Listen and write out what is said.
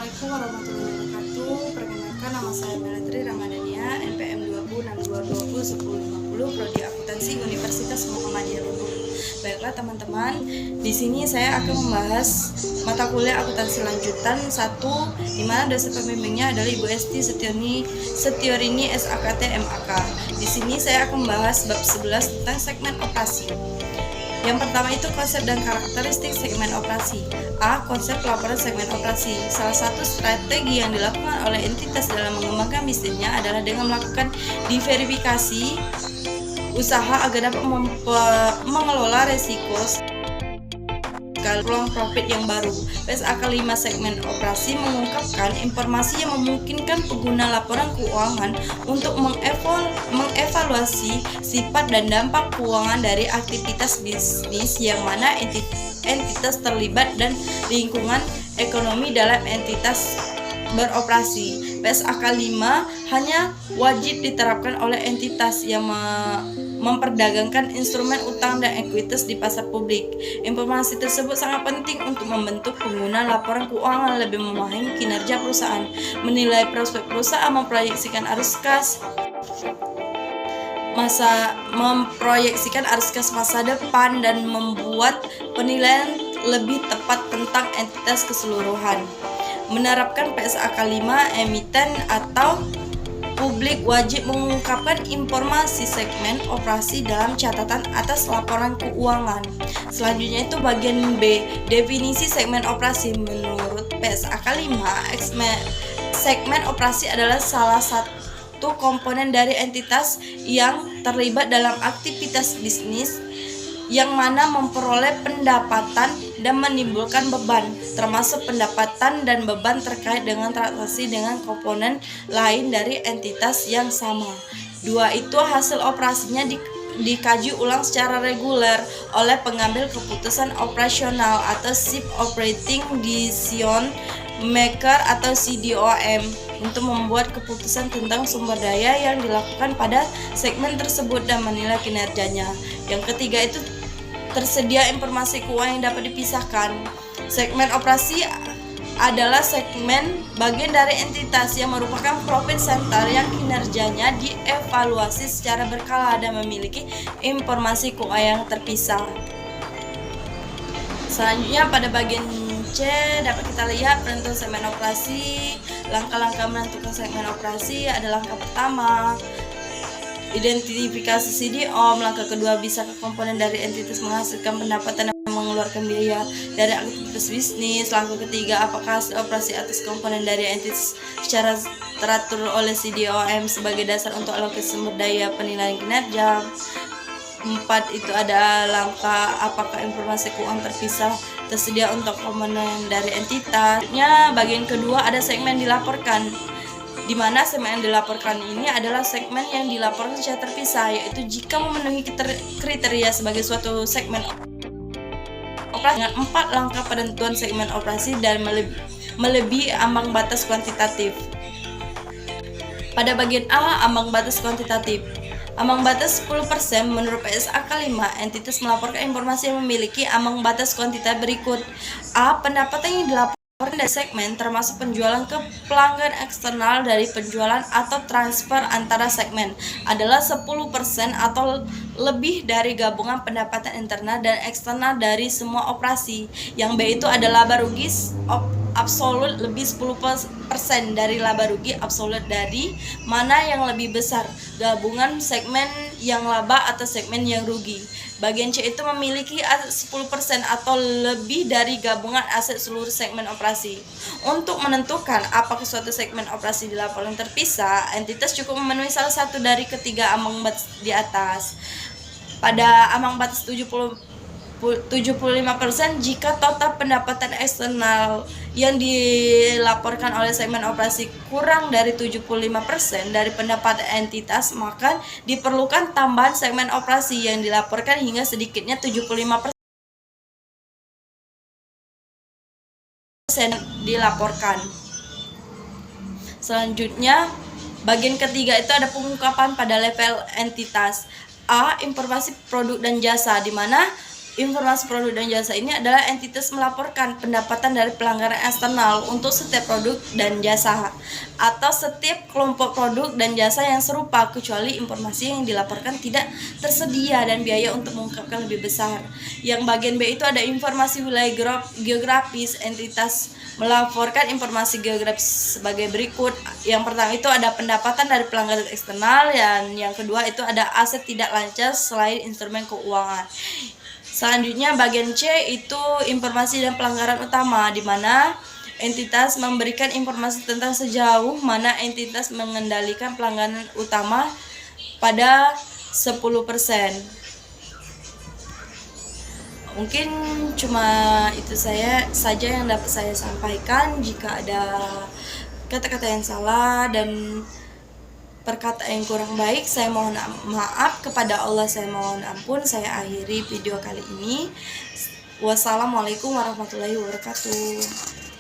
Assalamualaikum warahmatullahi wabarakatuh. Perkenalkan, nama saya Melatri Ramadhania, NPM 2062201050, Prodi Akuntansi Universitas Muhammadiyah Lubuk. Baiklah teman-teman, di sini saya akan membahas mata kuliah akuntansi lanjutan 1, di mana dosen pembimbingnya adalah Ibu Esti Setiorini SAKT MAK. Di sini saya akan membahas bab 11 tentang segmen operasi. Yang pertama itu konsep dan karakteristik segmen operasi. A. Konsep pelaporan segmen operasi. Salah satu strategi yang dilakukan oleh entitas dalam mengembangkan bisnisnya adalah dengan melakukan diverifikasi usaha agar dapat mengelola resiko peluang profit yang baru. PSAK 5 segmen operasi mengungkapkan informasi yang memungkinkan pengguna laporan keuangan untuk mengevaluasi sifat dan dampak keuangan dari aktivitas bisnis yang mana entitas terlibat dan lingkungan ekonomi dalam entitas beroperasi. PSAK 5 hanya wajib diterapkan oleh entitas yang memperdagangkan instrumen utang dan ekuitas di pasar publik. Informasi tersebut sangat penting untuk membentuk pengguna laporan keuangan lebih memahami kinerja perusahaan, menilai prospek perusahaan, memproyeksikan arus kas masa depan, dan membuat penilaian lebih tepat tentang entitas keseluruhan. Menerapkan PSAK 5, emiten atau publik wajib mengungkapkan informasi segmen operasi dalam catatan atas laporan keuangan. Selanjutnya itu bagian B, definisi segmen operasi. Menurut PSAK 5, segmen operasi adalah salah satu komponen dari entitas yang terlibat dalam aktivitas bisnis yang mana memperoleh pendapatan dan menimbulkan beban, termasuk pendapatan dan beban terkait dengan transaksi dengan komponen lain dari entitas yang sama. 2. Itu hasil operasinya dikaji ulang secara reguler oleh pengambil keputusan operasional atau Chief Operating Decision Maker atau CDOM untuk membuat keputusan tentang sumber daya yang dilakukan pada segmen tersebut dan menilai kinerjanya. Yang ketiga itu tersedia informasi keuangan yang dapat dipisahkan. Segmen operasi adalah segmen bagian dari entitas yang merupakan profit center yang kinerjanya dievaluasi secara berkala dan memiliki informasi keuangan yang terpisah. Selanjutnya pada bagian C dapat kita lihat penentuan segmen operasi. Langkah-langkah menentukan segmen operasi ada langkah pertama, identifikasi CDOM. Langkah kedua, bisakah komponen dari entitas menghasilkan pendapatan dan mengeluarkan biaya dari aktivitas bisnis. Langkah ketiga, apakah hasil operasi atas komponen dari entitas secara teratur oleh CDOM sebagai dasar untuk alokasi sumber daya penilaian kinerja. 4. Itu ada langkah apakah informasi keuangan terpisah tersedia untuk komponen dari entitasnya. Bagian kedua ada segmen dilaporkan, di mana segmen yang dilaporkan ini adalah segmen yang dilaporkan secara terpisah, yaitu jika memenuhi kriteria sebagai suatu segmen operasi dengan 4 langkah penentuan segmen operasi dan melebihi ambang batas kuantitatif. Pada bagian A, ambang batas kuantitatif. Ambang batas 10%. Menurut PSAK 5, entitas melaporkan informasi yang memiliki ambang batas kuantitatif berikut. A. Pendapatan yang dilaporkan dari segmen termasuk penjualan ke pelanggan eksternal dari penjualan atau transfer antara segmen adalah 10% atau lebih dari gabungan pendapatan internal dan eksternal dari semua operasi. Yang B itu adalah laba rugi absolut lebih 10% dari laba rugi absolut. Dari mana yang lebih besar, gabungan segmen yang laba atau segmen yang rugi. Bagian C itu memiliki 10% atau lebih dari gabungan aset seluruh segmen operasi. Untuk menentukan apakah suatu segmen operasi dilaporkan terpisah, entitas cukup memenuhi salah satu dari ketiga ambang batas di atas. Pada ambang batas 75% jika total pendapatan eksternal yang dilaporkan oleh segmen operasi kurang dari 75% dari pendapatan entitas, maka diperlukan tambahan segmen operasi yang dilaporkan hingga sedikitnya 75% dilaporkan. Selanjutnya bagian ketiga itu ada pengungkapan pada level entitas. A. Informasi produk dan jasa, di mana informasi produk dan jasa ini adalah entitas melaporkan pendapatan dari pelanggaran eksternal untuk setiap produk dan jasa atau setiap kelompok produk dan jasa yang serupa, kecuali informasi yang dilaporkan tidak tersedia dan biaya untuk mengungkapkan lebih besar. Yang bagian B itu ada informasi wilayah geografis. Entitas melaporkan informasi geografis sebagai berikut. Yang pertama itu ada pendapatan dari pelanggaran eksternal, dan yang kedua itu ada aset tidak lancar selain instrumen keuangan. Selanjutnya bagian C itu informasi dan pelanggaran utama, di mana entitas memberikan informasi tentang sejauh mana entitas mengendalikan pelanggaran utama pada 10%. Mungkin cuma itu saja yang dapat saya sampaikan. Jika ada kata-kata yang salah dan perkataan yang kurang baik, saya mohon maaf. Kepada Allah saya mohon ampun. Saya akhiri video kali ini. Wassalamualaikum warahmatullahi wabarakatuh.